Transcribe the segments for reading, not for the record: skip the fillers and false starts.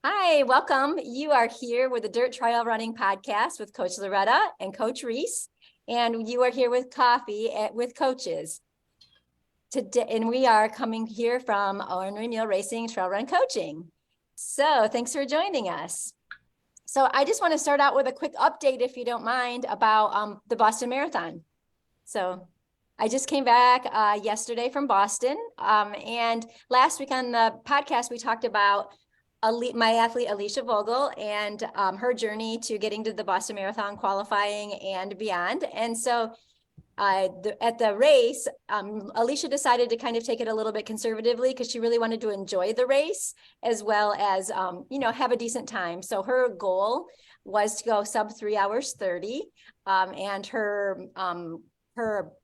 Hi, welcome. You are here with the Dirt Trail Running Podcast with Coach Loretta and Coach Reese, and you are here with coffee with coaches today. And we are coming here from Ornery Mule Racing Trail Run Coaching. So thanks for joining us. So I just want to start out with a quick update, if you don't mind, about the Boston Marathon. So I just came back yesterday from Boston, and last week on the podcast we talked about my athlete Alicia Vogel and her journey to getting to the Boston Marathon, qualifying and beyond. And so at the race, Alicia decided to kind of take it a little bit conservatively because she really wanted to enjoy the race as well as, have a decent time. So her goal was to go sub 3 hours 30, and her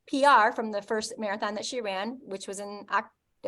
PR from the first marathon that she ran, which was in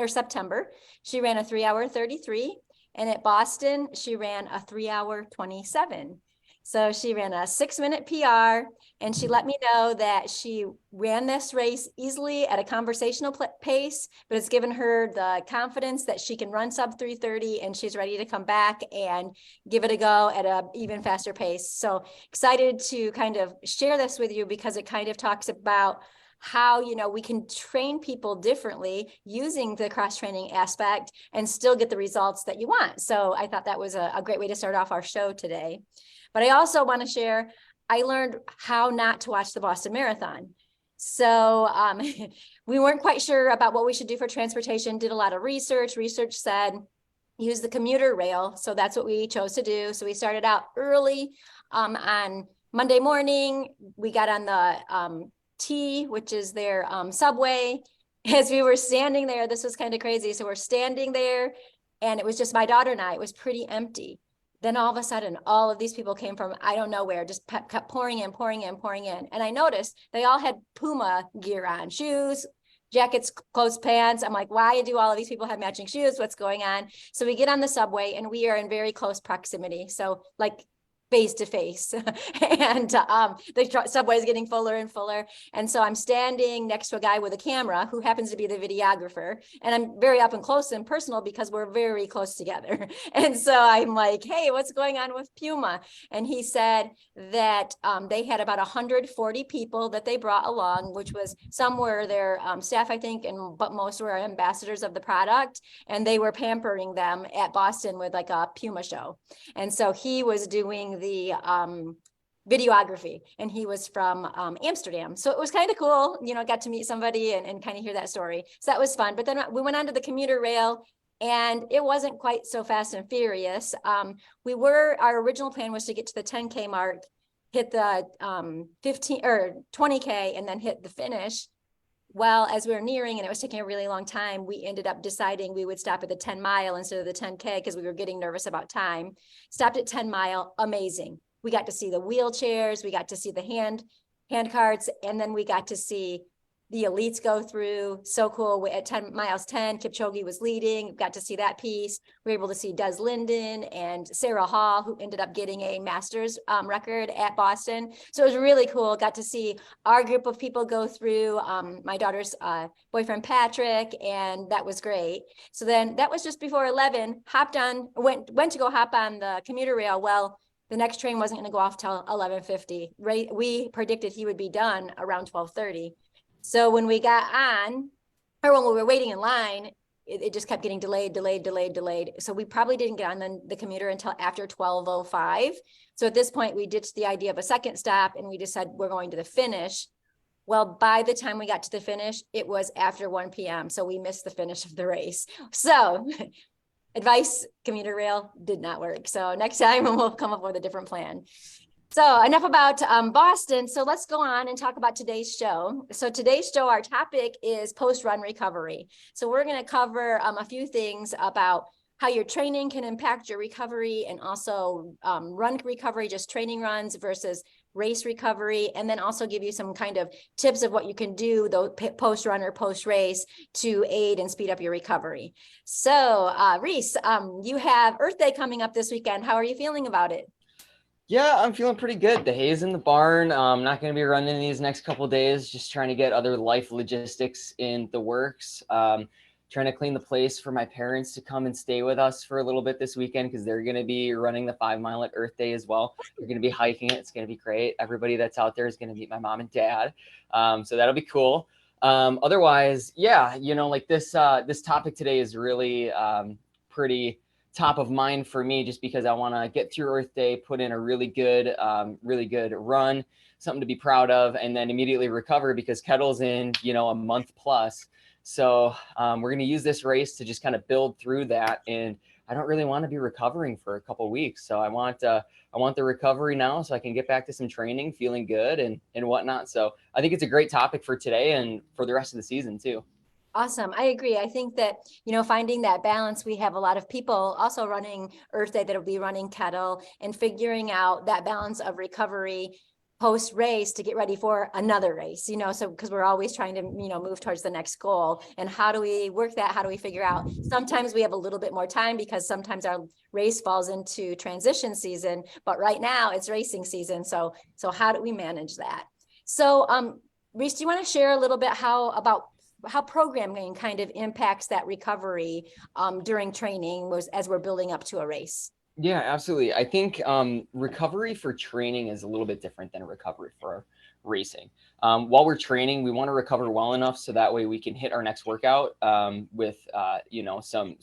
September, she ran a 3 hour 33. And at Boston, she ran a 3 hour 27. So she ran a 6-minute PR, and she let me know that she ran this race easily at a conversational pace, but it's given her the confidence that she can run sub 3:30, and she's ready to come back and give it a go at an even faster pace. So excited to kind of share this with you because it kind of talks about how, we can train people differently using the cross training aspect and still get the results that you want. So I thought that was a great way to start off our show today. But I also want to share, I learned how not to watch the Boston Marathon. So we weren't quite sure about what we should do for transportation, did a lot of research. Research said, use the commuter rail. So that's what we chose to do. So we started out early on Monday morning. We got on the T, which is their subway. As we were standing there, this was kind of crazy. So we're standing there and it was just my daughter and I. It was pretty empty. Then all of a sudden, all of these people came from, I don't know where, just kept pouring in. And I noticed they all had Puma gear on, shoes, jackets, clothes, pants. I'm like, why do all of these people have matching shoes? What's going on? So we get on the subway and we are in very close proximity. So like face to face, and the subway is getting fuller and fuller. And so I'm standing next to a guy with a camera who happens to be the videographer, and I'm very up and close and personal because we're very close together. And so I'm like, hey, what's going on with Puma? And he said that they had about 140 people that they brought along, which was some were their staff, I think, but most were ambassadors of the product, and they were pampering them at Boston with like a Puma show. And so he was doing the videography, and he was from Amsterdam. So it was kind of cool, got to meet somebody and kind of hear that story. So that was fun. But then we went onto the commuter rail, and it wasn't quite so fast and furious. Our original plan was to get to the 10K mark, hit the 15 or 20K, and then hit the finish. Well, as we were nearing, and it was taking a really long time, we ended up deciding we would stop at the 10 mile instead of the 10K because we were getting nervous about time. Stopped at 10 mile, amazing. We got to see the wheelchairs, we got to see the hand carts, and then we got to see the elites go through. So cool. At 10 miles 10, Kipchoge was leading. Got to see that piece. We were able to see Des Linden and Sarah Hall, who ended up getting a master's record at Boston. So it was really cool. Got to see our group of people go through, my daughter's boyfriend, Patrick, and that was great. So then that was just before 11, went to go hop on the commuter rail. Well, the next train wasn't going to go off till 11:50. Right? We predicted he would be done around 12:30. So when we got on, or when we were waiting in line, it just kept getting delayed. So we probably didn't get on the commuter until after 12:05. So at this point, we ditched the idea of a second stop, and we just said we're going to the finish. Well, by the time we got to the finish, it was after 1 p.m. So we missed the finish of the race. So advice, commuter rail did not work. So next time we'll come up with a different plan. So enough about Boston. So let's go on and talk about today's show. So today's show, our topic is post-run recovery. So we're going to cover a few things about how your training can impact your recovery, and also run recovery, just training runs versus race recovery, and then also give you some kind of tips of what you can do post-run or post-race to aid and speed up your recovery. So Reese, you have Earth Day coming up this weekend. How are you feeling about it? Yeah, I'm feeling pretty good. The hay's in the barn. I'm not going to be running these next couple of days, just trying to get other life logistics in the works. trying to clean the place for my parents to come and stay with us for a little bit this weekend because they're going to be running the 5 mile at Earth Day as well. They're going to be hiking it. It's going to be great. Everybody that's out there is going to meet my mom and dad. So that'll be cool. Otherwise, yeah, like this topic today is really pretty top of mind for me just because I want to get through Earth Day, put in a really good run, something to be proud of, and then immediately recover because Kettle's in, a month plus. So we're going to use this race to just kind of build through that. And I don't really want to be recovering for a couple of weeks. So I want the recovery now so I can get back to some training, feeling good and whatnot. So I think it's a great topic for today and for the rest of the season too. Awesome. I agree. I think that, finding that balance, we have a lot of people also running Earth Day that'll be running Kettle and figuring out that balance of recovery post race to get ready for another race, so because we're always trying to, move towards the next goal. And how do we work that? How do we figure out? Sometimes we have a little bit more time because sometimes our race falls into transition season, but right now it's racing season. So how do we manage that? So, Reese, do you want to share a little bit about how programming kind of impacts that recovery during training as we're building up to a race? Yeah, absolutely. I think recovery for training is a little bit different than a recovery for racing. While we're training, we want to recover well enough so that way we can hit our next workout with some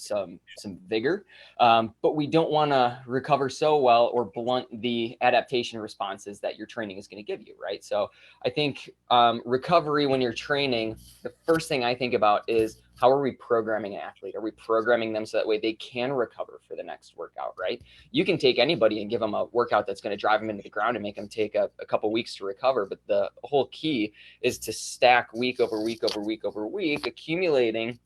vigor. But we don't want to recover so well or blunt the adaptation responses that your training is going to give you, right? So I think recovery when you're training, the first thing I think about is how are we programming an athlete? Are we programming them so that way they can recover for the next workout, right? You can take anybody and give them a workout that's going to drive them into the ground and make them take a couple weeks to recover. But the whole key is to stack week over week over week over week, accumulating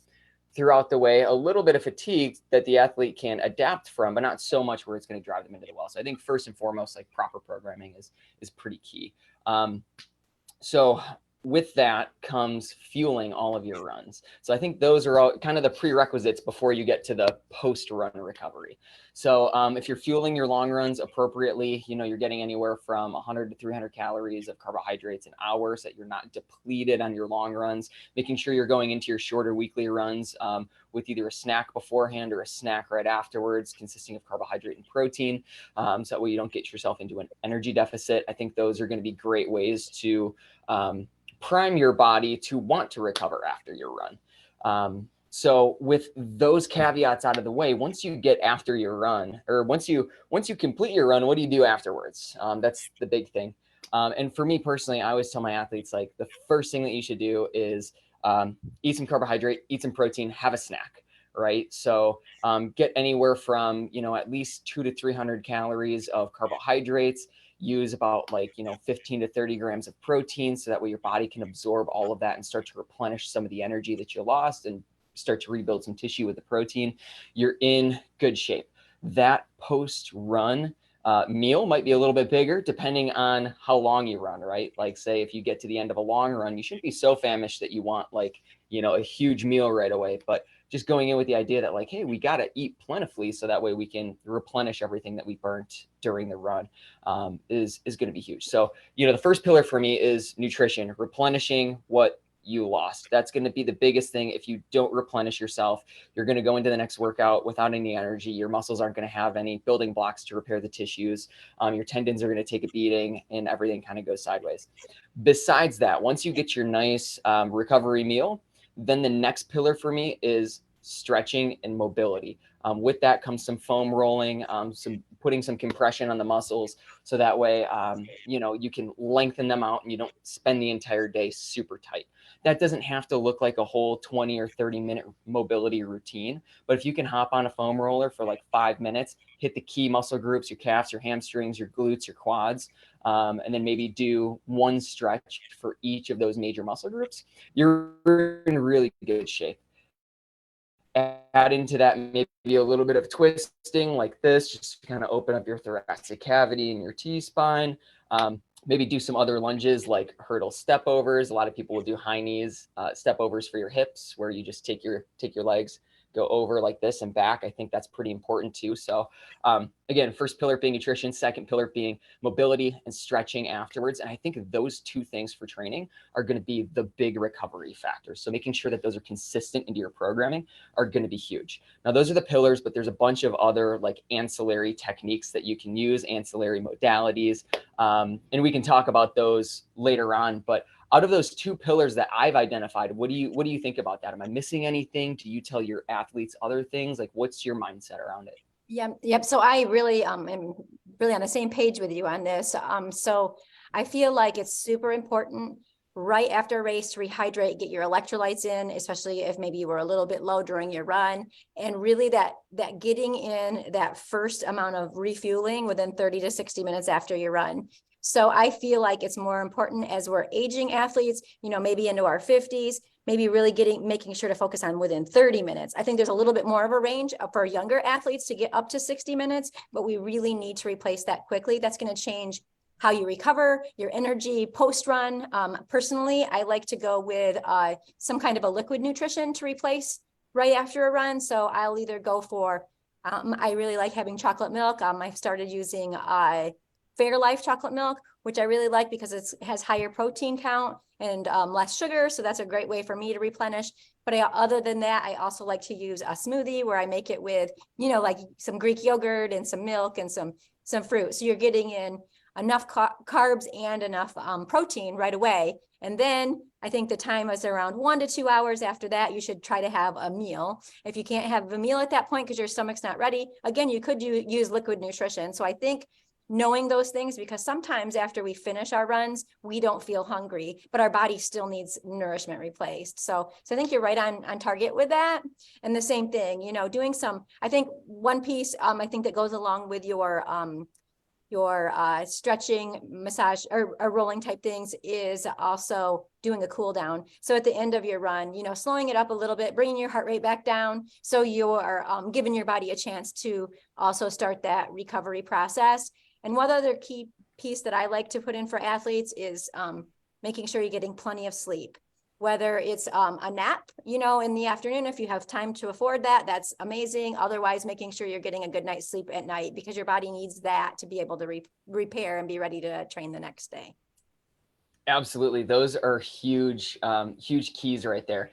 throughout the way a little bit of fatigue that the athlete can adapt from, but not so much where it's going to drive them into the well. So I think first and foremost, like proper programming is pretty key. So with that comes fueling all of your runs. So I think those are all kind of the prerequisites before you get to the post-run recovery. So if you're fueling your long runs appropriately, you're getting anywhere from 100 to 300 calories of carbohydrates an hour so that you're not depleted on your long runs, making sure you're going into your shorter weekly runs with either a snack beforehand or a snack right afterwards, consisting of carbohydrate and protein. So that way you don't get yourself into an energy deficit. I think those are going to be great ways to prime your body to want to recover after your run. So with those caveats out of the way, once you get after your run, or once you complete your run, what do you do afterwards? That's the big thing. And for me personally, I always tell my athletes, like, the first thing that you should do is eat some carbohydrate, eat some protein, have a snack, right? So get anywhere from, at least 200 to 300 calories of carbohydrates, use about 15 to 30 grams of protein so that way your body can absorb all of that and start to replenish some of the energy that you lost and start to rebuild some tissue with the protein. You're in good shape. That post-run meal might be a little bit bigger depending on how long you run, right? Like, say if you get to the end of a long run, you shouldn't be so famished that you want a huge meal right away, but just going in with the idea that hey, we got to eat plentifully so that way we can replenish everything that we burnt during the run is going to be huge. So, the first pillar for me is nutrition, replenishing what you lost. That's going to be the biggest thing. If you don't replenish yourself, you're going to go into the next workout without any energy. Your muscles aren't going to have any building blocks to repair the tissues. Your tendons are going to take a beating and everything kind of goes sideways. Besides that, once you get your nice recovery meal, then the next pillar for me is stretching and mobility. With that comes some foam rolling, putting some compression on the muscles so that way, you can lengthen them out and you don't spend the entire day super tight. That doesn't have to look like a whole 20 or 30-minute mobility routine, but if you can hop on a foam roller for 5 minutes, hit the key muscle groups, your calves, your hamstrings, your glutes, your quads, and then maybe do one stretch for each of those major muscle groups, you're in really good shape. Add into that maybe a little bit of twisting like this, just to kind of open up your thoracic cavity and your T-spine. Maybe do some other lunges like hurdle step overs. A lot of people will do high knees step overs for your hips, where you just take your legs, go over like this and back. I think that's pretty important too. So again, first pillar being nutrition, second pillar being mobility and stretching afterwards. And I think those two things for training are going to be the big recovery factors. So making sure that those are consistent into your programming are going to be huge. Now, those are the pillars, but there's a bunch of other like ancillary techniques that you can use, ancillary modalities. And we can talk about those later on. But out of those two pillars that I've identified, what do you think about that? Am I missing anything? Do you tell your athletes other things? Like, what's your mindset around it? Yep. So I really am really on the same page with you on this. So I feel like it's super important right after a race to rehydrate, get your electrolytes in, especially if maybe you were a little bit low during your run, and really that getting in that first amount of refueling within 30 to 60 minutes after your run. So I feel like it's more important as we're aging athletes, maybe into our 50s, maybe really making sure to focus on within 30 minutes. I think there's a little bit more of a range for younger athletes to get up to 60 minutes, but we really need to replace that quickly. That's going to change how you recover, your energy post-run. Personally, I like to go with some kind of a liquid nutrition to replace right after a run. So I'll either go for, I really like having chocolate milk. I've started using Fairlife chocolate milk, which I really like because it has higher protein count and less sugar. So that's a great way for me to replenish. But other than that, I also like to use a smoothie where I make it with, like some Greek yogurt and some milk and some fruit. So you're getting in enough carbs and enough protein right away. And then I think the time is around 1 to 2 hours after that, you should try to have a meal. If you can't have a meal at that point because your stomach's not ready, again, you could use liquid nutrition. So I think knowing those things, because sometimes after we finish our runs, we don't feel hungry, but our body still needs nourishment replaced. So I think you're right on target with that. And the same thing, doing I think one piece, I think that goes along with your stretching, massage or rolling type things is also doing a cool down. So at the end of your run, slowing it up a little bit, bringing your heart rate back down. So you're giving your body a chance to also start that recovery process. And one other key piece that I like to put in for athletes is making sure you're getting plenty of sleep, whether it's a nap, in the afternoon. If you have time to afford that, that's amazing. Otherwise, making sure you're getting a good night's sleep at night, because your body needs that to be able to repair and be ready to train the next day. Absolutely. Those are huge, huge keys right there.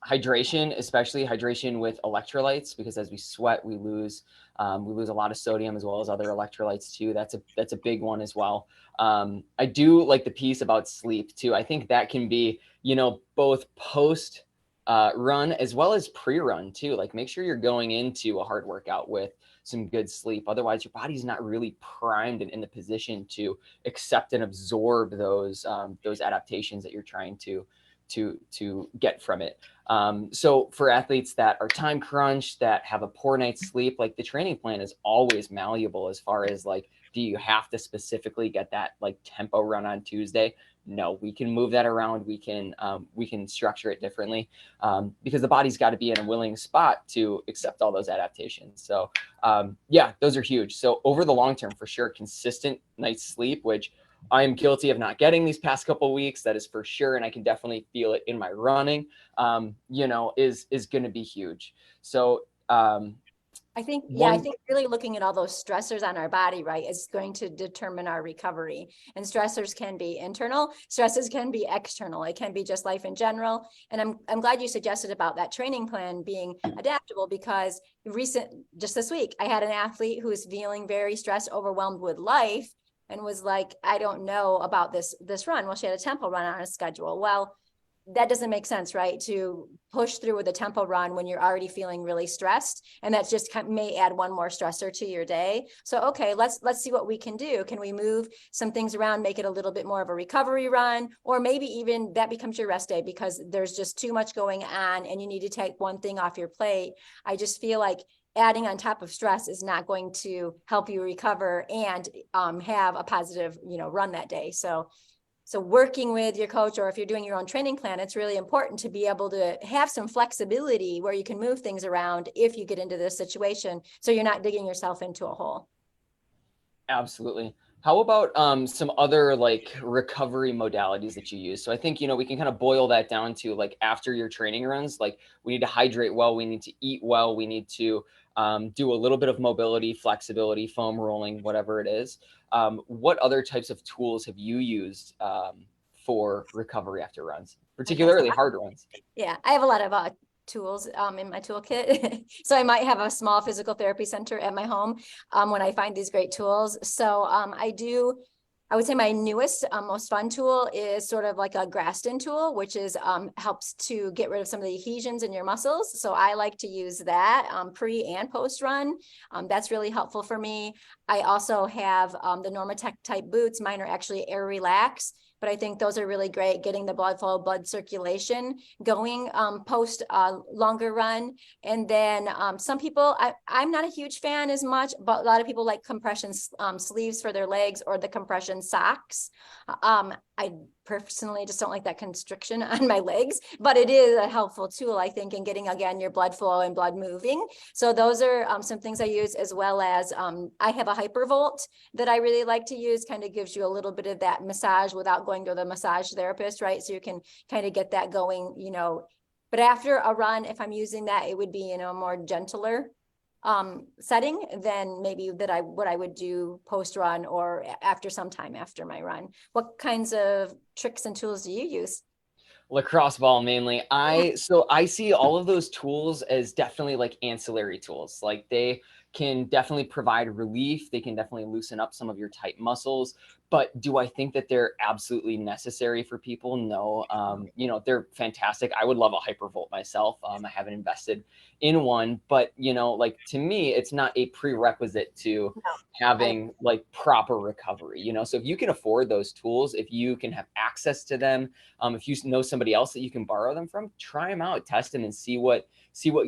Hydration, especially hydration with electrolytes, because as we sweat, we lose a lot of sodium as well as other electrolytes too. That's a big one as well. I do like the piece about sleep too. I think that can be, both post run as well as pre-run too. Like, make sure you're going into a hard workout with some good sleep. Otherwise, your body's not really primed and in the position to accept and absorb those adaptations that you're trying to get from it. So for athletes that are time crunched, that have a poor night's sleep, like, the training plan is always malleable as far as like, do you have to specifically get that like tempo run on Tuesday? No, we can move that around. We can structure it differently, because the body's got to be in a willing spot to accept all those adaptations. So yeah, those are huge. So over the long term, for sure, consistent night's sleep, which I am guilty of not getting these past couple of weeks. That is for sure. And I can definitely feel it in my running, is going to be huge. So I think really looking at all those stressors on our body, right, is going to determine our recovery. And stressors can be internal, stresses can be external. It can be just life in general. And I'm glad you suggested about that training plan being adaptable, because just this week, I had an athlete who was feeling very stressed, overwhelmed with life, and was like, I don't know about this run. Well, she had a tempo run on a schedule. Well, that doesn't make sense, right? To push through with a tempo run when you're already feeling really stressed. And that just may add one more stressor to your day. So, okay, let's see what we can do. Can we move some things around, make it a little bit more of a recovery run? Or maybe even that becomes your rest day because there's just too much going on and you need to take one thing off your plate. I just feel like adding on top of stress is not going to help you recover and have a positive, run that day. So working with your coach, or if you're doing your own training plan, it's really important to be able to have some flexibility where you can move things around if you get into this situation, so you're not digging yourself into a hole. Absolutely. How about some other like recovery modalities that you use? So I think, we can kind of boil that down to like after your training runs, like we need to hydrate well, we need to eat well, we need to do a little bit of mobility, flexibility, foam rolling, whatever it is. What other types of tools have you used for recovery after runs, Okay, so particularly hard runs? yeah, I have a lot of tools in my toolkit. So I might have a small physical therapy center at my home when I find these great tools. So I would say my newest, most fun tool is sort of like a Graston tool, which is helps to get rid of some of the adhesions in your muscles. So I like to use that pre and post run. That's really helpful for me. I also have the Normatec type boots. Mine are actually Air Relax, but I think those are really great, getting the blood flow, blood circulation going post longer run. And then some people, I'm not a huge fan as much, but a lot of people like compression sleeves for their legs or the compression socks. I personally just don't like that constriction on my legs, but it is a helpful tool, I think, in getting, again, your blood flow and blood moving. So those are some things I use, as well as I have a Hypervolt that I really like to use. Kind of gives you a little bit of that massage without going to the massage therapist, right? So you can kind of get that going, but after a run, if I'm using that, it would be, more gentler setting than maybe what I would do post run or after some time after my run. What kinds of tricks and tools do you use? Lacrosse ball mainly. I see all of those tools as definitely like ancillary tools. Like they can definitely provide relief. They can definitely loosen up some of your tight muscles. But do I think that they're absolutely necessary for people? No. They're fantastic. I would love a Hypervolt myself. I haven't invested in one, but like to me, it's not a prerequisite to No, I having like proper recovery. So if you can afford those tools, if you can have access to them, if you know somebody else that you can borrow them from, try them out, test them, and see what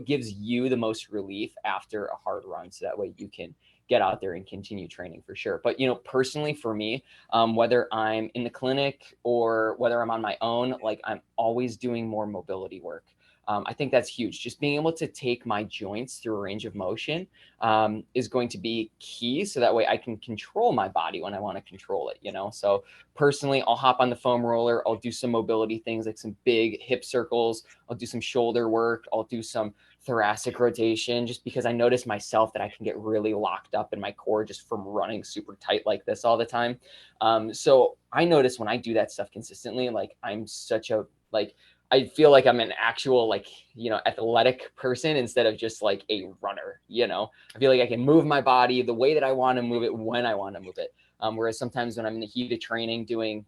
gives you the most relief after a hard run. So that way you can get out there and continue training for sure. But personally for me, whether I'm in the clinic or whether I'm on my own, like I'm always doing more mobility work. I think that's huge. Just being able to take my joints through a range of motion is going to be key. So that way I can control my body when I want to control it, So personally, I'll hop on the foam roller. I'll do some mobility things like some big hip circles. I'll do some shoulder work. I'll do some thoracic rotation just because I notice myself that I can get really locked up in my core just from running super tight like this all the time. So I notice when I do that stuff consistently, like I'm such a, like, I feel like I'm an actual like, athletic person instead of just like a runner, I feel like I can move my body the way that I want to move it when I want to move it. Whereas sometimes when I'm in the heat of training doing,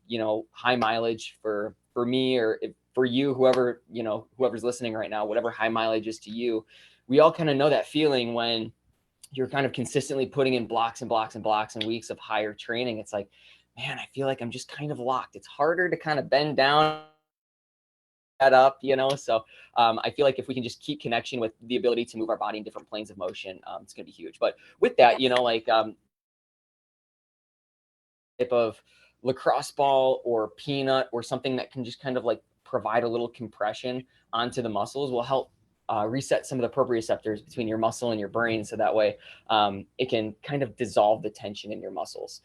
high mileage for me or for you, whoever's listening right now, whatever high mileage is to you, we all kind of know that feeling when you're kind of consistently putting in blocks and blocks and blocks and weeks of higher training. It's like, man, I feel like I'm just kind of locked. It's harder to kind of bend down up, So I feel like if we can just keep connection with the ability to move our body in different planes of motion, it's going to be huge. But with that, Yes. like type of lacrosse ball or peanut or something that can just kind of like provide a little compression onto the muscles will help reset some of the proprioceptors between your muscle and your brain. So that way it can kind of dissolve the tension in your muscles.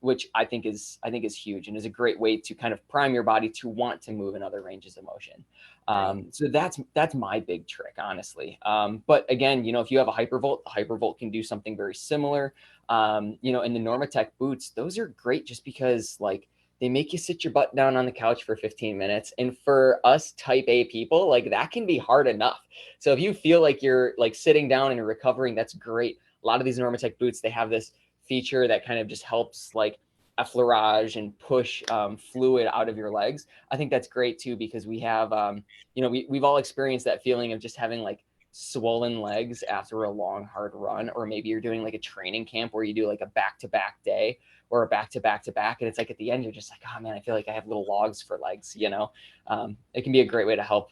Which I think is huge and is a great way to kind of prime your body to want to move in other ranges of motion. Right. So that's my big trick, honestly. But again, if you have a Hypervolt can do something very similar. And the Normatec boots, those are great just because like they make you sit your butt down on the couch for 15 minutes. And for us type A people, like that can be hard enough. So if you feel like you're like sitting down and recovering, that's great. A lot of these Normatec boots, they have this feature that kind of just helps like effleurage and push fluid out of your legs. I think that's great too, because we have, we've all experienced that feeling of just having like swollen legs after a long, hard run, or maybe you're doing like a training camp where you do like a back-to-back day or a back-to-back-to-back. And it's like at the end, you're just like, oh man, I feel like I have little logs for legs, It can be a great way to help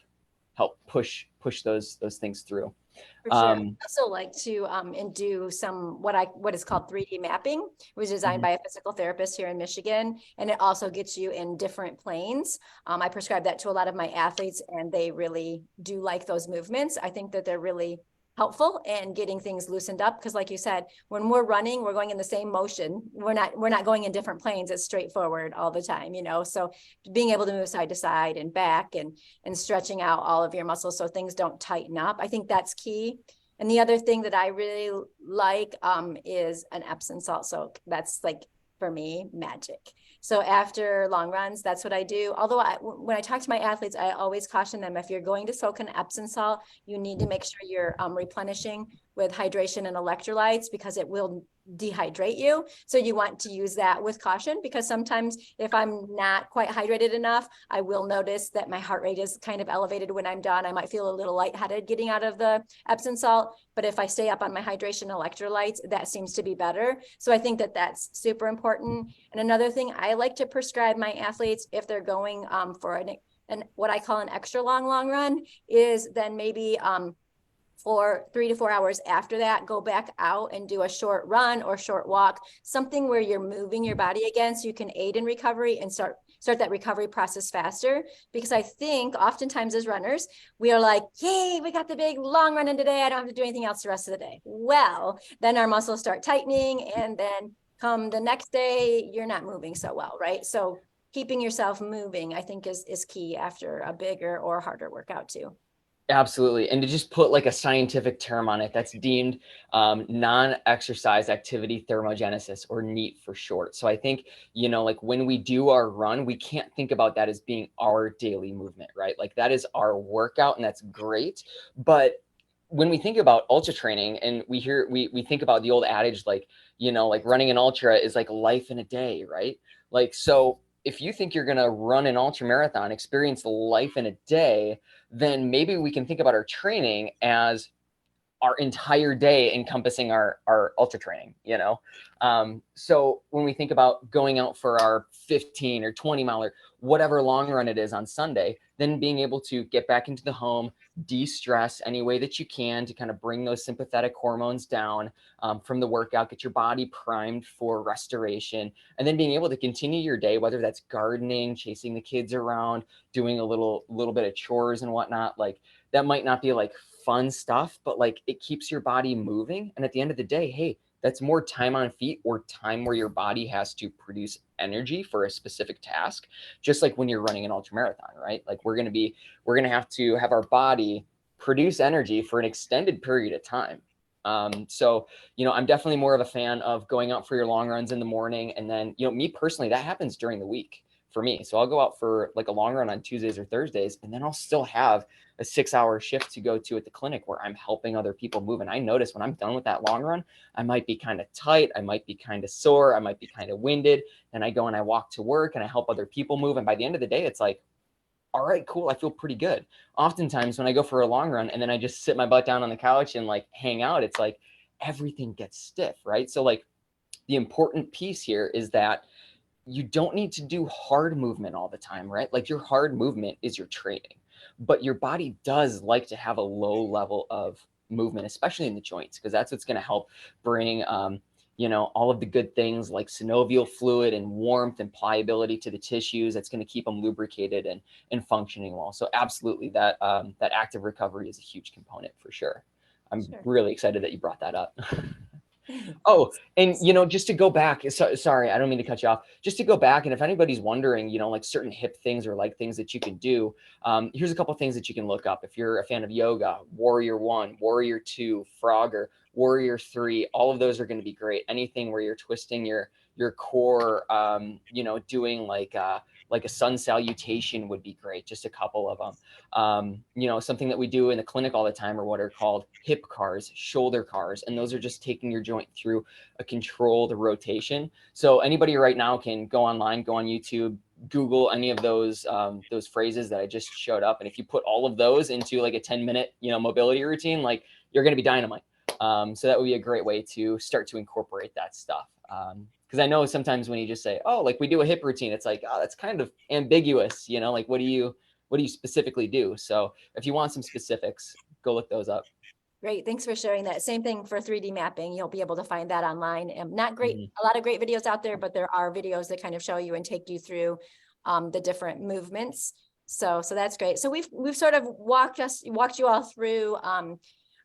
push those things through. For sure. I Um, also like to and do some what is called 3D mapping, which is designed mhm. by a physical therapist here in Michigan, and it also gets you in different planes. I prescribe that to a lot of my athletes, and they really do like those movements. I think that they're really helpful in getting things loosened up. Because like you said, when we're running, we're going in the same motion. We're not going in different planes. It's straightforward all the time, so being able to move side to side and back and stretching out all of your muscles so things don't tighten up. I think that's key. And the other thing that I really like is an Epsom salt soak. That's like, for me, magic. So after long runs, that's what I do. Although when I talk to my athletes, I always caution them, if you're going to soak in Epsom salt, you need to make sure you're replenishing with hydration and electrolytes, because it will dehydrate you. So you want to use that with caution, because sometimes if I'm not quite hydrated enough, I will notice that my heart rate is kind of elevated when I'm done. I might feel a little lightheaded getting out of the Epsom salt, but if I stay up on my hydration electrolytes, that seems to be better. So I think that that's super important. And another thing I like to prescribe my athletes, if they're going for an what I call an extra long run, is then maybe for 3 to 4 hours after that, go back out and do a short run or short walk, something where you're moving your body again, so you can aid in recovery and start that recovery process faster. Because I think oftentimes as runners, we are like, yay, we got the big long run in today, I don't have to do anything else the rest of the day. Well, then our muscles start tightening, and then come the next day, you're not moving so well, right? So keeping yourself moving, I think, is key after a bigger or harder workout too. Absolutely. And to just put like a scientific term on it, that's deemed non-exercise activity thermogenesis, or NEAT for short. So I think, like when we do our run, we can't think about that as being our daily movement, right? Like that is our workout, and that's great. But when we think about ultra training, and we think about the old adage, like, like running an ultra is like life in a day, right? Like, so if you think you're going to run an ultra marathon, experience life in a day, then maybe we can think about our training as our entire day encompassing our ultra training, So when we think about going out for our 15 or 20 mile or whatever long run it is on Sunday, then being able to get back into the home, de-stress any way that you can to kind of bring those sympathetic hormones down from the workout, get your body primed for restoration, and then being able to continue your day, whether that's gardening, chasing the kids around, doing a little bit of chores and whatnot. Like that might not be like fun stuff, but like it keeps your body moving. And at the end of the day, hey, that's more time on feet, or time where your body has to produce energy for a specific task. Just like when you're running an ultra marathon, right? Like we're going to have to have our body produce energy for an extended period of time. So, I'm definitely more of a fan of going out for your long runs in the morning. And then, me personally, that happens during the week for me. So I'll go out for like a long run on Tuesdays or Thursdays, and then I'll still have a 6-hour shift to go to at the clinic where I'm helping other people move. And I notice when I'm done with that long run, I might be kind of tight. I might be kind of sore. I might be kind of winded. And I go and I walk to work and I help other people move. And by the end of the day, it's like, all right, cool. I feel pretty good. Oftentimes when I go for a long run and then I just sit my butt down on the couch and like hang out, it's like everything gets stiff, right? So like the important piece here is that you don't need to do hard movement all the time, right? Like your hard movement is your training, but your body does like to have a low level of movement, especially in the joints, because that's what's going to help bring, all of the good things like synovial fluid and warmth and pliability to the tissues. That's going to keep them lubricated and functioning well. So absolutely, that active recovery is a huge component for sure. I'm really excited that you brought that up. Oh, and just to go back, sorry, I don't mean to cut you off. Just to go back, and if anybody's wondering, like certain hip things or like things that you can do, here's a couple of things that you can look up. If you're a fan of yoga, Warrior 1, Warrior 2, Frogger, Warrior 3, all of those are going to be great. Anything where you're twisting your core, doing like a sun salutation would be great. Just a couple of them. Something that we do in the clinic all the time are what are called hip cars, shoulder cars, and those are just taking your joint through a controlled rotation. So anybody right now can go online, go on YouTube, Google any of those phrases that I just showed up, and if you put all of those into like a 10-minute mobility routine, like you're going to be dynamite. So that would be a great way to start to incorporate that stuff. Because I know sometimes when you just say, oh, like we do a hip routine, it's like, oh, that's kind of ambiguous, like what do you specifically do? So if you want some specifics, go look those up. Great. Thanks for sharing that. Same thing for 3D mapping. You'll be able to find that online. And not great, a lot of great videos out there, but there are videos that kind of show you and take you through the different movements. So that's great. So we've sort of walked you all through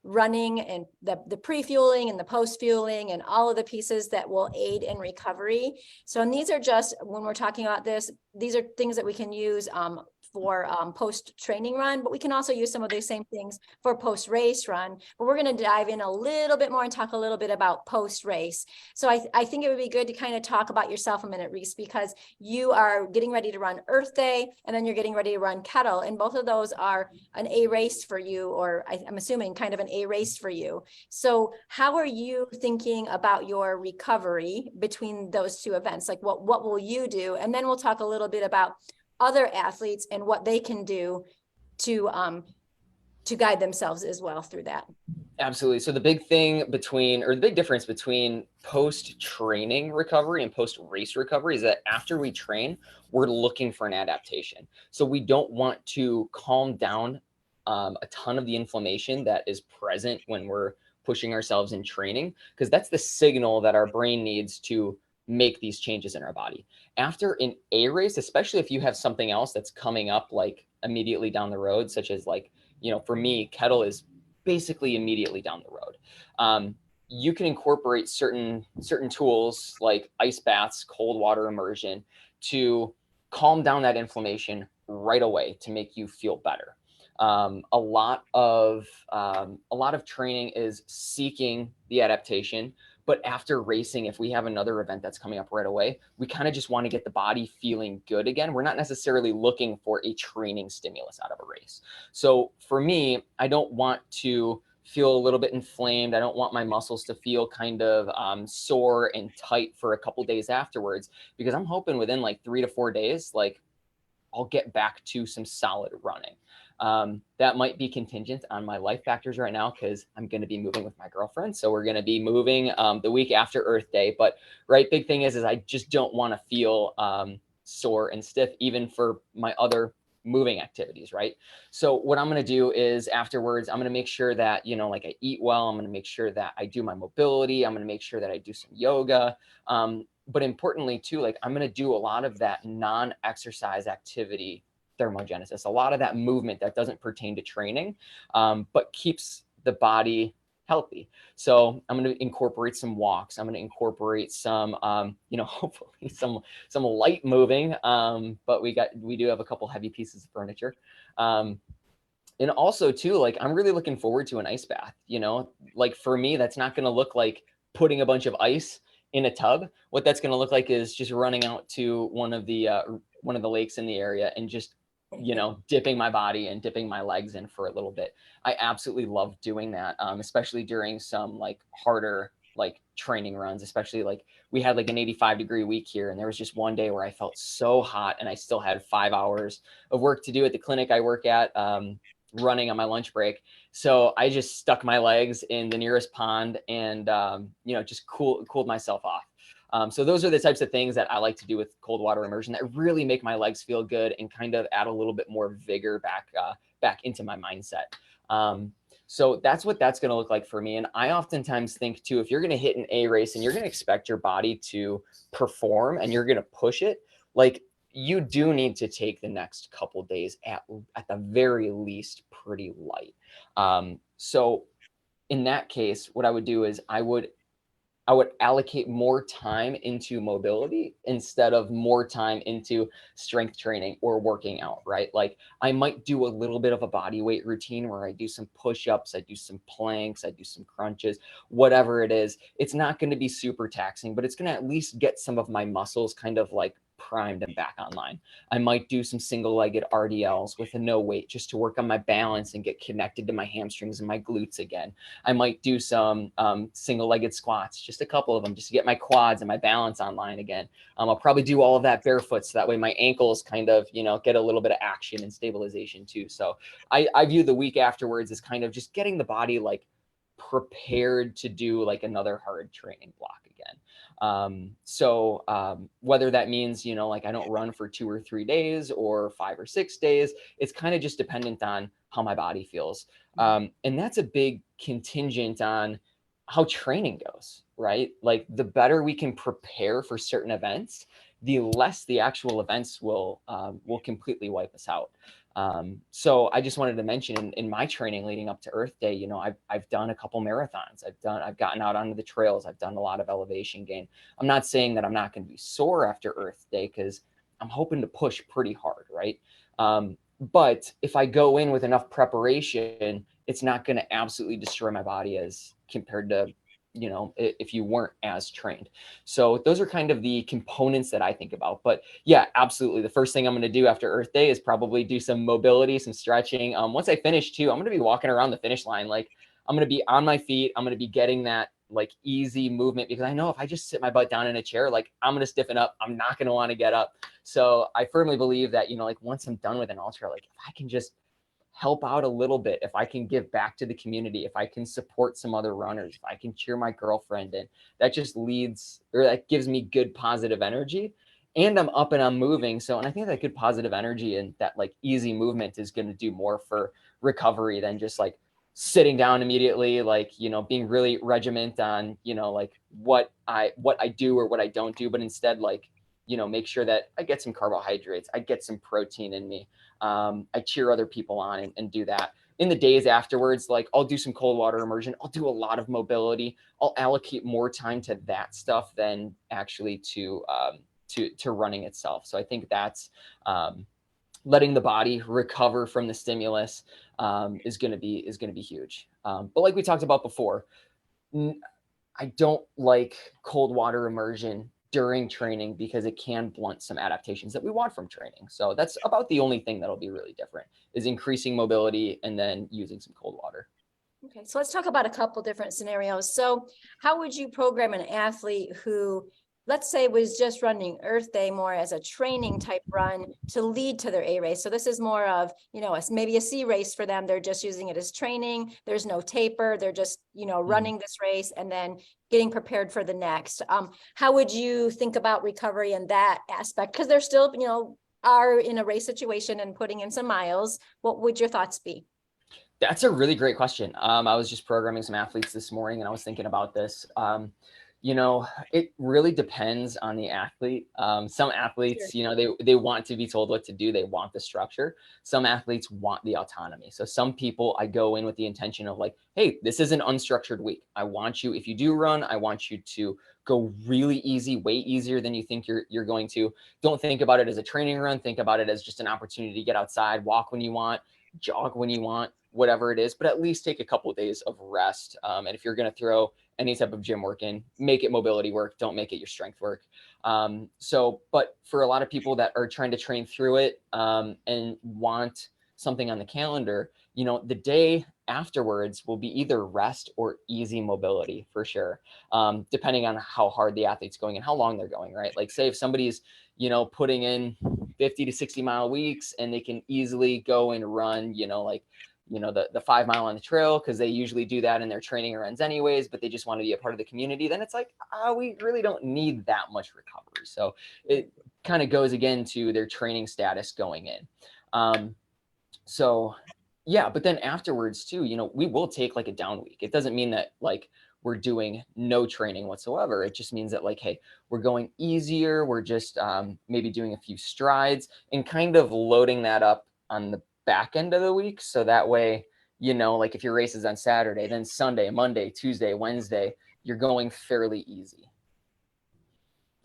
running and the pre-fueling and the post-fueling and all of the pieces that will aid in recovery. So, and these are just, when we're talking about this, these are things that we can use for post-training run, but we can also use some of these same things for post-race run. But we're going to dive in a little bit more and talk a little bit about post-race. So I think it would be good to kind of talk about yourself a minute, Reese, because you are getting ready to run Earth Day, and then you're getting ready to run Kettle, and both of those are an A race for you, or I'm assuming kind of an A race for you. So how are you thinking about your recovery between those two events? Like what will you do? And then we'll talk a little bit about other athletes and what they can do to guide themselves as well through that. Absolutely. So the big thing between, or the big difference between post-training recovery and post-race recovery is that after we train, we're looking for an adaptation. So we don't want to calm down a ton of the inflammation that is present when we're pushing ourselves in training, because that's the signal that our brain needs to make these changes in our body. After an A race, especially if you have something else that's coming up like immediately down the road, such as like, for me, Kettle is basically immediately down the road. You can incorporate certain tools like ice baths, cold water immersion to calm down that inflammation right away to make you feel better. A lot of training is seeking the adaptation, but after racing, if we have another event that's coming up right away, we kind of just want to get the body feeling good again. We're not necessarily looking for a training stimulus out of a race. So for me, I don't want to feel a little bit inflamed. I don't want my muscles to feel kind of sore and tight for a couple days afterwards, because I'm hoping within like 3 to 4 days, like I'll get back to some solid running. That might be contingent on my life factors right now, because I'm going to be moving with my girlfriend. So we're going to be moving the week after Earth Day. But big thing is I just don't want to feel sore and stiff, even for my other moving activities, right? So what I'm going to do is afterwards, I'm going to make sure that, like I eat well. I'm going to make sure that I do my mobility. I'm going to make sure that I do some yoga. But importantly too, like I'm going to do a lot of that non-exercise activity thermogenesis, a lot of that movement that doesn't pertain to training, but keeps the body healthy. So I'm going to incorporate some walks. I'm going to incorporate some, hopefully some light moving. But we do have a couple heavy pieces of furniture. And also too, like I'm really looking forward to an ice bath. Like for me, that's not going to look like putting a bunch of ice in a tub. What that's going to look like is just running out to one of the lakes in the area and just dipping my body and dipping my legs in for a little bit. I absolutely love doing that, especially during some like harder like training runs, especially like we had like an 85-degree week here, and there was just one day where I felt so hot and I still had 5 hours of work to do at the clinic I work at, running on my lunch break. So I just stuck my legs in the nearest pond and just cooled myself off. So those are the types of things that I like to do with cold water immersion that really make my legs feel good and kind of add a little bit more vigor back into my mindset. So that's what that's going to look like for me. And I oftentimes think too, if you're going to hit an A race and you're going to expect your body to perform and you're going to push it, like you do need to take the next couple days at the very least pretty light. So in that case, what I would do is I would allocate more time into mobility instead of more time into strength training or working out, right? Like I might do a little bit of a body weight routine where I do some push-ups, I do some planks, I do some crunches, whatever it is. It's not going to be super taxing, but it's going to at least get some of my muscles kind of like primed and back online. I might do some single-legged RDLs with a no weight just to work on my balance and get connected to my hamstrings and my glutes again. I might do some single-legged squats, just a couple of them, just to get my quads and my balance online again. I'll probably do all of that barefoot, so that way my ankles kind of, get a little bit of action and stabilization too. So I view the week afterwards as kind of just getting the body like prepared to do like another hard training block again. Whether that means, like I don't run for 2 or 3 days or 5 or 6 days, it's kind of just dependent on how my body feels. And that's a big contingent on how training goes, right? Like the better we can prepare for certain events, the less the actual events will completely wipe us out. So I just wanted to mention in my training leading up to Earth Day, you know, I've done a couple marathons. I've gotten out onto the trails. I've done a lot of elevation gain. I'm not saying that I'm not going to be sore after Earth Day, because I'm hoping to push pretty hard, right? But if I go in with enough preparation, it's not going to absolutely destroy my body as compared to, you know, if you weren't as trained. So those are kind of the components that I think about. But yeah, absolutely. The first thing I'm going to do after Earth Day is probably do some mobility, some stretching. Once I finish too, I'm going to be walking around the finish line. Like, I'm going to be on my feet. I'm going to be getting that like easy movement, because I know if I just sit my butt down in a chair, like I'm going to stiffen up. I'm not going to want to get up. So I firmly believe that, you know, like once I'm done with an ultra, like if I can just help out a little bit, if I can give back to the community, if I can support some other runners, if I can cheer my girlfriend in, that just leads, or that gives me good positive energy, and I'm up and I'm moving. So, and I think that good positive energy and that like easy movement is going to do more for recovery than just like sitting down immediately, like, you know, being really regiment on, you know, like what I do or what I don't do, but instead like, you know, make sure that I get some carbohydrates, I get some protein in me. I cheer other people on and do that. In the days afterwards, like I'll do some cold water immersion. I'll do a lot of mobility. I'll allocate more time to that stuff than actually to running itself. So I think that's letting the body recover from the stimulus is going to be huge. But like we talked about before, I don't like cold water immersion during training because it can blunt some adaptations that we want from training. So that's about the only thing that'll be really different, is increasing mobility and then using some cold water. Okay, so let's talk about a couple different scenarios. So how would you program an athlete who, let's say, was just running Earth Day more as a training type run to lead to their A race? So this is more of, you know, maybe a C race for them. They're just using it as training. There's no taper. They're just, you know, running this race and then getting prepared for the next. How would you think about recovery in that aspect? Because they're still, you know, are in a race situation and putting in some miles. What would your thoughts be? That's a really great question. I was just programming some athletes this morning and I was thinking about this. You know, it really depends on the athlete. Some athletes, Sure. you know, they want to be told what to do. They want the structure. Some athletes want the autonomy. So some people, I go in with the intention of like, hey, this is an unstructured week. I want you, if you do run, I want you to go really easy, way easier than you think you're going to. Don't think about it as a training run. Think about it as just an opportunity to get outside, walk when you want, jog when you want, whatever it is, but at least take a couple of days of rest. And if you're going to throw any type of gym work in, make it mobility work. Don't make it your strength work. But for a lot of people that are trying to train through it and want something on the calendar, you know, the day afterwards will be either rest or easy mobility for sure, depending on how hard the athlete's going and how long they're going, right? Like say if somebody's, you know, putting in 50 to 60-mile weeks and they can easily go and run, you know, like, you know, the 5 mile on the trail, because they usually do that in their training runs anyways, but they just want to be a part of the community, then it's like, we really don't need that much recovery. So it kind of goes again to their training status going in. So yeah, but then afterwards too, you know, we will take like a down week. It doesn't mean that like we're doing no training whatsoever. It just means that like, hey, we're going easier. We're just maybe doing a few strides and kind of loading that up on the back end of the week. So that way, you know, like if your race is on Saturday, then Sunday, Monday, Tuesday, Wednesday, you're going fairly easy.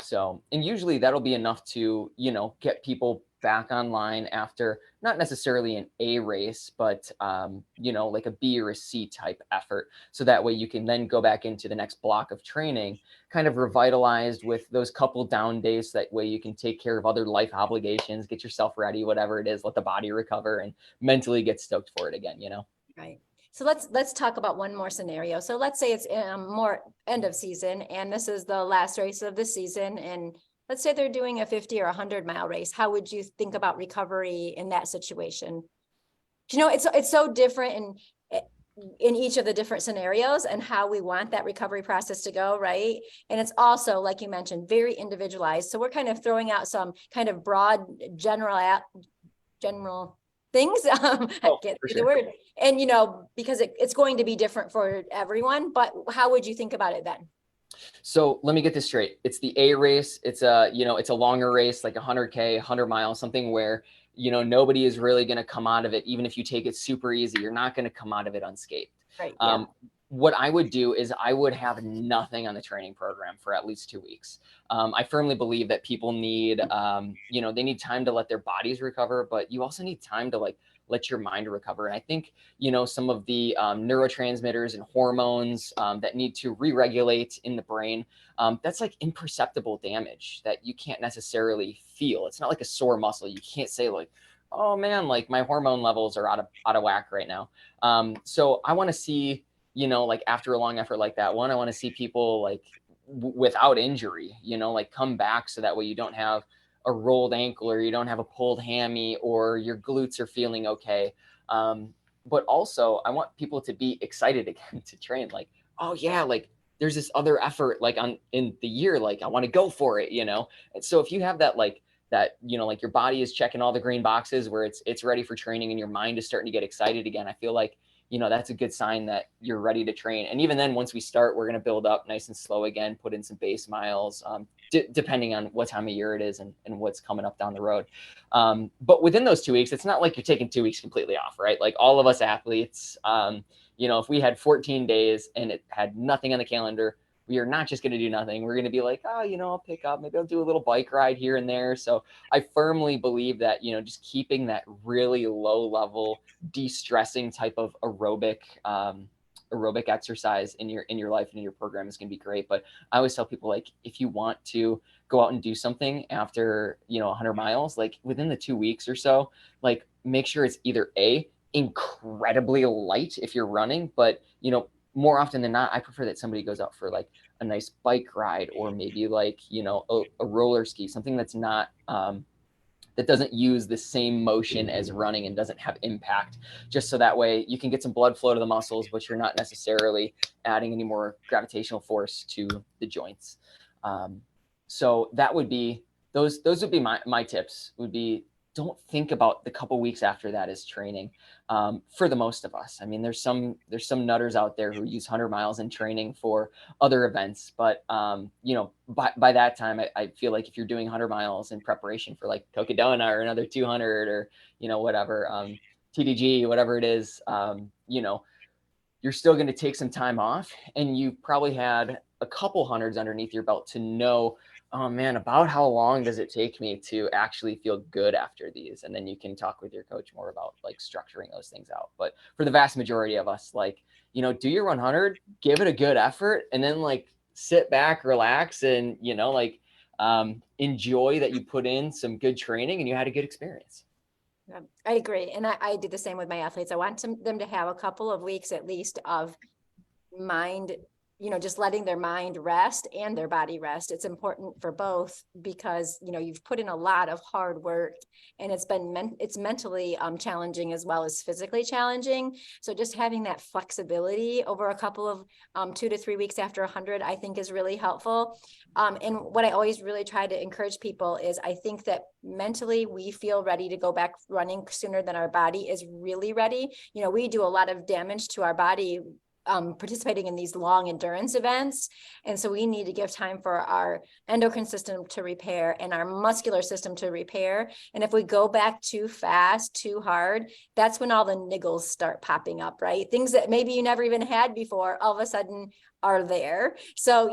So, and usually that'll be enough to, you know, get people back online after not necessarily an A race, but, you know, like a B or a C type effort. So that way you can then go back into the next block of training, kind of revitalized with those couple down days. That way you can take care of other life obligations, get yourself ready, whatever it is, let the body recover and mentally get stoked for it again, you know? Right. So let's talk about one more scenario. So let's say it's more end of season and this is the last race of the season. And let's say they're doing a 50 or 100-mile race. How would you think about recovery in that situation? You know, it's so different in each of the different scenarios and how we want that recovery process to go, right? And it's also, like you mentioned, very individualized. So we're kind of throwing out some kind of broad general things. I can't say the word. And, you know, because it's going to be different for everyone, but how would you think about it then? So let me get this straight. It's the A race. It's a, you know, it's a longer race, like 100K, 100 miles, something where nobody is really going to come out of it. Even if you take it super easy, you're not going to come out of it unscathed. Right. Yeah. What I would do is I would have nothing on the training program for at least 2 weeks. I firmly believe that people need, they need time to let their bodies recover, but you also need time to let your mind recover. And I think, some of the neurotransmitters and hormones that need to re-regulate in the brain, that's like imperceptible damage that you can't necessarily feel. It's not like a sore muscle. You can't say like, oh man, like my hormone levels are out of whack right now. So I want to see, like after a long effort like that one, I want to see people like without injury, like come back so that way you don't have a rolled ankle or you don't have a pulled hammy or your glutes are feeling okay. But also I want people to be excited again to train. Like, oh yeah, like there's this other effort like in the year, like I want to go for it, And so if you have that, like your body is checking all the green boxes where it's ready for training and your mind is starting to get excited again, I feel like, that's a good sign that you're ready to train. And even then, once we start, we're going to build up nice and slow again, put in some base miles, depending on what time of year it is and what's coming up down the road. But within those 2 weeks, it's not like you're taking 2 weeks completely off, right? Like all of us athletes, if we had 14 days and it had nothing on the calendar, we are not just going to do nothing. We're going to be like, oh, I'll pick up, maybe I'll do a little bike ride here and there. So I firmly believe that, just keeping that really low level, de-stressing type of aerobic exercise in your life and in your program is going to be great. But I always tell people, like, if you want to go out and do something after, 100 miles, like within the 2 weeks or so, like make sure it's either incredibly light if you're running, but, more often than not, I prefer that somebody goes out for like a nice bike ride or maybe like, a roller ski, something that's not, that doesn't use the same motion as running and doesn't have impact, just so that way you can get some blood flow to the muscles, but you're not necessarily adding any more gravitational force to the joints. So that would be, those would be my tips would be, don't think about the couple weeks after that as training. For the most of us, I mean, there's some nutters out there who use 100 miles in training for other events, but by that time, I feel like if you're doing 100 miles in preparation for like Cocodona or another 200 or whatever, TDG, whatever it is, you're still going to take some time off, and you probably had a couple hundreds underneath your belt to know, oh man, about how long does it take me to actually feel good after these? And then you can talk with your coach more about like structuring those things out. But for the vast majority of us, like, do your 100, give it a good effort, and then like sit back, relax, and, enjoy that you put in some good training and you had a good experience. I agree. And I do the same with my athletes. I want them to have a couple of weeks at least of mind, just letting their mind rest and their body rest. It's important for both because, you've put in a lot of hard work and it's mentally challenging as well as physically challenging. So just having that flexibility over a couple of 2 to 3 weeks after 100, I think is really helpful. And what I always really try to encourage people is I think that mentally we feel ready to go back running sooner than our body is really ready. We do a lot of damage to our body participating in these long endurance events. And so we need to give time for our endocrine system to repair and our muscular system to repair. And if we go back too fast, too hard, that's when all the niggles start popping up, right? Things that maybe you never even had before, all of a sudden are there. So,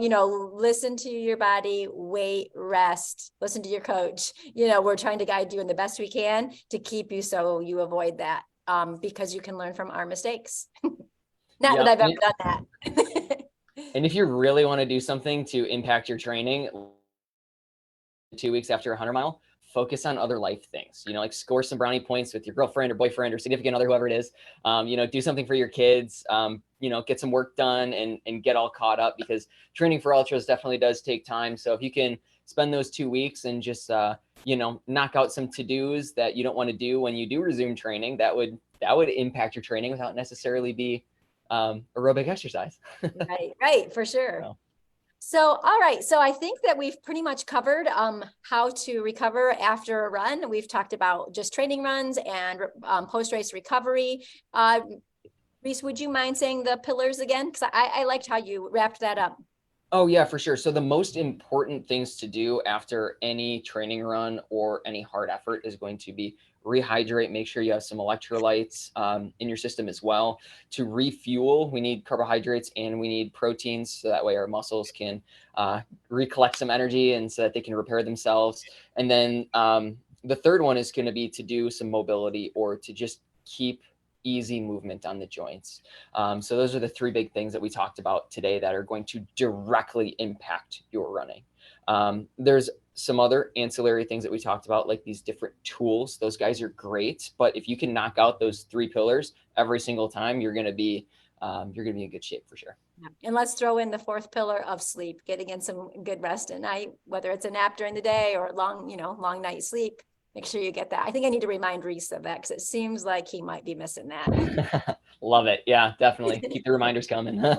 listen to your body, wait, rest, listen to your coach. We're trying to guide you in the best we can to keep you so you avoid that because you can learn from our mistakes. Not that I've ever done that. And if you really want to do something to impact your training 2 weeks after a 100-mile, focus on other life things, like score some brownie points with your girlfriend or boyfriend or significant other, whoever it is, do something for your kids, get some work done and get all caught up, because training for ultras definitely does take time. So if you can spend those 2 weeks and just, knock out some to-dos that you don't want to do when you do resume training, that would impact your training without necessarily be aerobic exercise. Right, for sure. So, all right. So I think that we've pretty much covered how to recover after a run. We've talked about just training runs and post-race recovery. Reese, would you mind saying the pillars again? Because I liked how you wrapped that up. Oh yeah, for sure. So the most important things to do after any training run or any hard effort is going to be rehydrate, make sure you have some electrolytes in your system as well. To refuel, we need carbohydrates and we need proteins, so that way our muscles can recollect some energy and so that they can repair themselves. And then the third one is going to be to do some mobility or to just keep easy movement on the joints. So those are the three big things that we talked about today that are going to directly impact your running. There's some other ancillary things that we talked about, like these different tools. Those guys are great, but if you can knock out those three pillars every single time, you're going to be in good shape for sure. And let's throw in the fourth pillar of sleep, getting in some good rest at night, whether it's a nap during the day or long night sleep. Make sure you get that. I think I need to remind Reese of that because it seems like he might be missing that. Love it. Yeah, definitely. Keep the reminders coming. So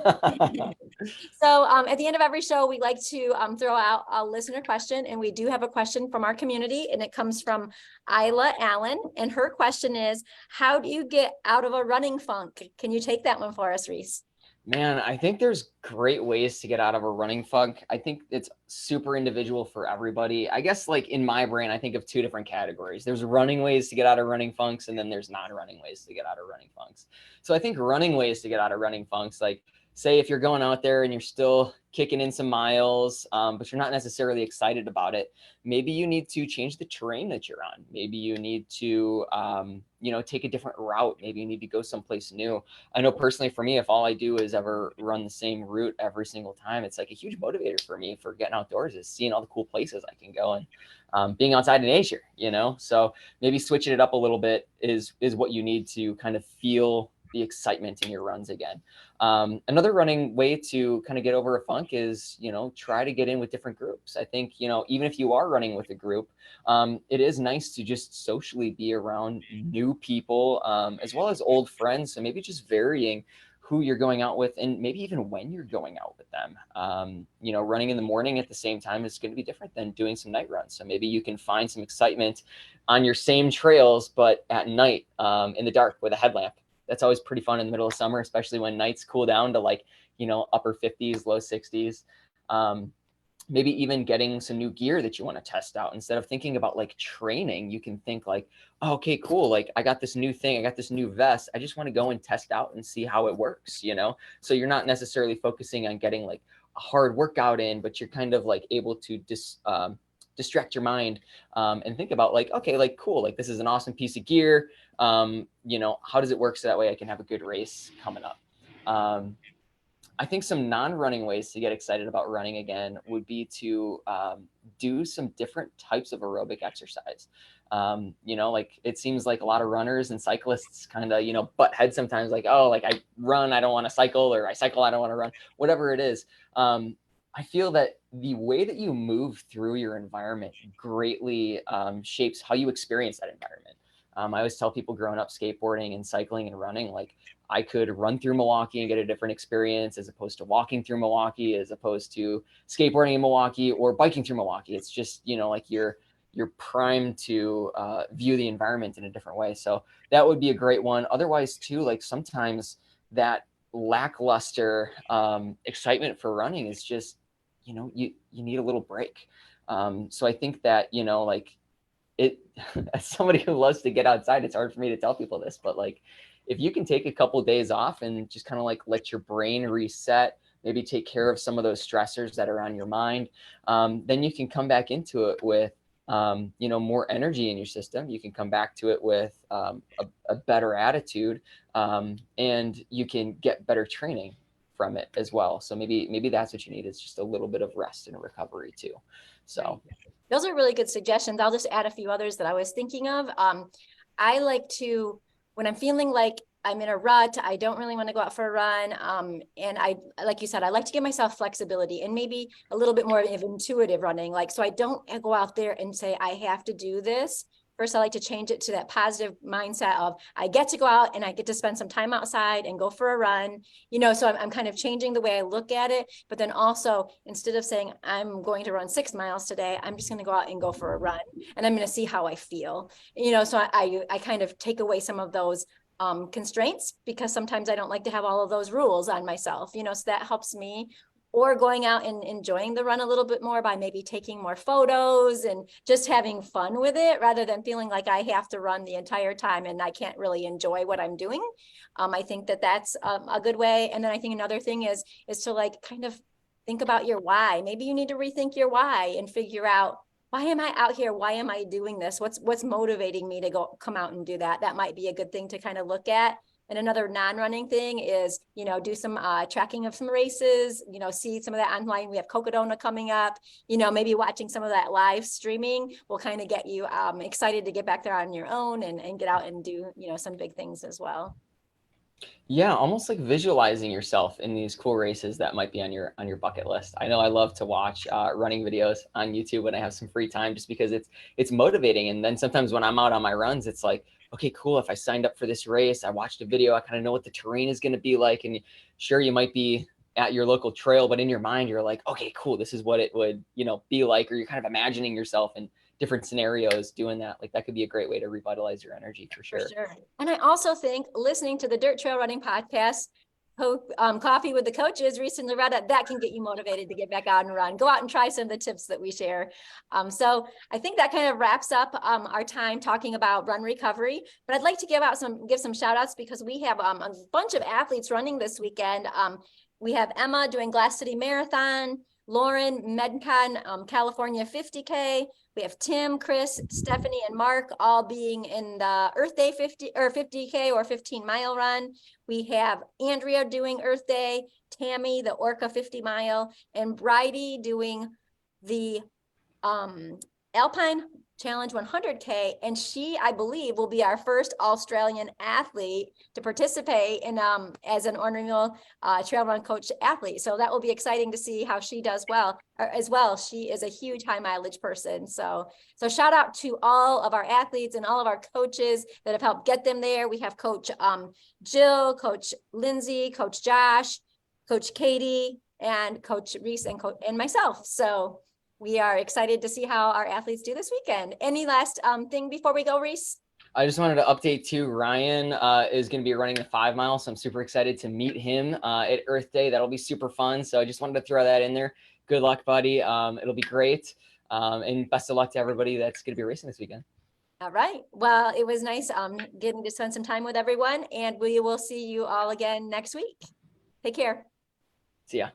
at the end of every show, we like to throw out a listener question. And we do have a question from our community. And it comes from Isla Allen. And her question is, how do you get out of a running funk? Can you take that one for us, Reese? Man, I think there's great ways to get out of a running funk. I think it's super individual for everybody. I guess like in my brain, I think of two different categories. There's running ways to get out of running funks, and then there's non-running ways to get out of running funks. So I think running ways to get out of running funks, like say if you're going out there and you're still kicking in some miles, but you're not necessarily excited about it, maybe you need to change the terrain that you're on. Maybe you need to, take a different route. Maybe you need to go someplace new. I know personally for me, if all I do is ever run the same route every single time, it's like a huge motivator for me for getting outdoors is seeing all the cool places I can go and being outside in nature, So maybe switching it up a little bit is what you need to kind of feel the excitement in your runs again. Another running way to kind of get over a funk is, try to get in with different groups. I think, even if you are running with a group, it is nice to just socially be around new people, as well as old friends. So maybe just varying who you're going out with and maybe even when you're going out with them. Running in the morning at the same time is going to be different than doing some night runs. So maybe you can find some excitement on your same trails, but at night, in the dark with a headlamp. That's always pretty fun in the middle of summer, especially when nights cool down to upper 50s, low 60s. Maybe even getting some new gear that you want to test out. Instead of thinking about training, you can think oh, okay, cool. I got this new thing. I got this new vest. I just want to go and test out and see how it works, So you're not necessarily focusing on getting a hard workout in, but you're kind of able to distract your mind and think about okay, cool, this is an awesome piece of gear. How does it work so that way I can have a good race coming up? I think some non-running ways to get excited about running again would be to do some different types of aerobic exercise. It seems like a lot of runners and cyclists kind of, butt heads sometimes I run, I don't want to cycle, or I cycle, I don't want to run, whatever it is. I feel that the way that you move through your environment greatly shapes how you experience that environment. I always tell people growing up skateboarding and cycling and running, I could run through Milwaukee and get a different experience as opposed to walking through Milwaukee, as opposed to skateboarding in Milwaukee or biking through Milwaukee. It's just, you're primed to view the environment in a different way. So that would be a great one. Otherwise too, sometimes that lackluster excitement for running is just, you need a little break. So I think that, as somebody who loves to get outside, it's hard for me to tell people this, but if you can take a couple of days off and just kind of let your brain reset, maybe take care of some of those stressors that are on your mind, then you can come back into it with, more energy in your system. You can come back to it with a better attitude, and you can get better training from it as well. So maybe that's what you need, is just a little bit of rest and recovery too. So those are really good suggestions. I'll just add a few others that I was thinking of. I like to, when I'm feeling like I'm in a rut, I don't really want to go out for a run. And I, like you said, I like to give myself flexibility and maybe a little bit more of intuitive running. So I don't go out there and say, I have to do this. First, I like to change it to that positive mindset of I get to go out and I get to spend some time outside and go for a run, so I'm kind of changing the way I look at it. But then also, instead of saying I'm going to run 6 miles today, I'm just going to go out and go for a run and I'm going to see how I feel, so I kind of take away some of those constraints, because sometimes I don't like to have all of those rules on myself, so that helps me. or going out and enjoying the run a little bit more by maybe taking more photos and just having fun with it rather than feeling like I have to run the entire time and I can't really enjoy what I'm doing. I think that that's a good way. And then I think another thing is to like kind of think about your why. Maybe you need to rethink your why and figure out, why am I out here? Why am I doing this? What's motivating me to come out and do that? That might be a good thing to kind of look at. And another non-running thing is, do some tracking of some races, see some of that online. We have Cocodona coming up, maybe watching some of that live streaming will kind of get you excited to get back there on your own and get out and do, some big things as well. Yeah, almost like visualizing yourself in these cool races that might be on your bucket list. I know I love to watch running videos on YouTube when I have some free time, just because it's motivating. And then sometimes when I'm out on my runs, it's like, okay, cool. If I signed up for this race, I watched a video, I kind of know what the terrain is going to be like. And sure, you might be at your local trail, but in your mind, you're like, okay, cool. This is what it would, be like, or you're kind of imagining yourself in different scenarios doing that. Like that could be a great way to revitalize your energy for sure. For sure. And I also think listening to the Dirt Trail Running podcast, Coffee with the Coaches, Reese and Loretta, that can get you motivated to get back out and run. Go out and try some of the tips that we share. So I think that kind of wraps up our time talking about run recovery. But I'd like to give some shout outs because we have a bunch of athletes running this weekend. We have Emma doing Glass City Marathon, Lauren, MedCon, California 50K. We have Tim, Chris, Stephanie, and Mark all being in the Earth Day 50K or 15-mile run. We have Andrea doing Earth Day, Tammy, the Orca 50-mile, and Bridie doing the Alpine Challenge 100K. And she, I believe, will be our first Australian athlete to participate in as an Ornery trail run coach athlete. So that will be exciting to see how she does as well. She is a huge high mileage person. So shout out to all of our athletes and all of our coaches that have helped get them there. We have Coach Jill, Coach Lindsay, Coach Josh, Coach Katie, and Coach Reese and myself. So we are excited to see how our athletes do this weekend. Any last thing before we go, Reese? I just wanted to update too. Ryan is going to be running the 5 mile. So I'm super excited to meet him at Earth Day. That'll be super fun. So I just wanted to throw that in there. Good luck, buddy. It'll be great. And best of luck to everybody that's going to be racing this weekend. All right. Well, it was nice getting to spend some time with everyone, and we will see you all again next week. Take care. See ya.